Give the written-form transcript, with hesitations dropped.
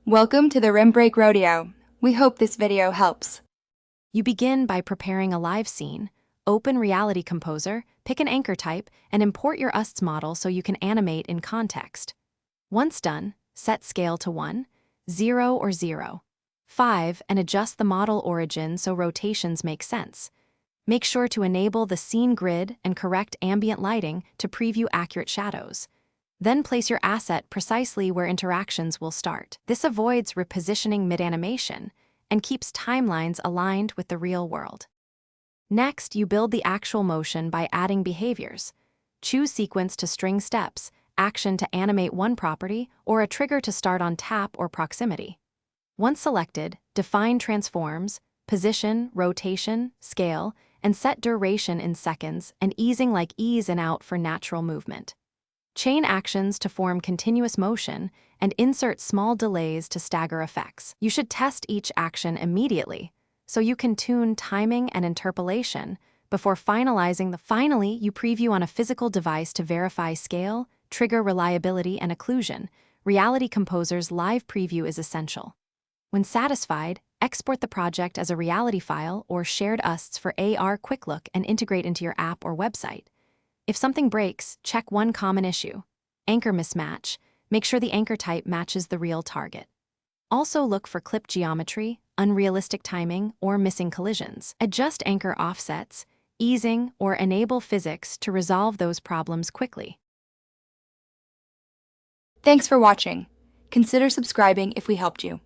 Welcome to the Rim Break Rodeo. We hope this video helps. You begin by preparing a live scene. Open Reality Composer, pick an anchor type, and import your UST model so you can animate in context. Once done, set scale to 1, 0 or 0, 5, and adjust the model origin so rotations make sense. Make sure to enable the scene grid and correct ambient lighting to preview accurate shadows. Then place your asset precisely where interactions will start. This avoids repositioning mid-animation and keeps timelines aligned with the real world. Next, you build the actual motion by adding behaviors. Choose sequence to string steps, action to animate one property, or a trigger to start on tap or proximity. Once selected, define transforms, position, rotation, scale, and set duration in seconds and easing like ease and out for natural movement. Chain actions to form continuous motion and insert small delays to stagger effects. You should test each action immediately so you can tune timing and interpolation before finalizing. Finally, you preview on a physical device to verify scale, trigger reliability, and occlusion. Reality Composer's live preview is essential. When satisfied, export the project as a reality file or shared USTs for AR quick look and integrate into your app or website. If something breaks, check one common issue: anchor mismatch. Make sure the anchor type matches the real target. Also look for clip geometry, unrealistic timing, or missing collisions. Adjust anchor offsets, easing, or enable physics to resolve those problems quickly. Thanks for watching. Consider subscribing if we helped you.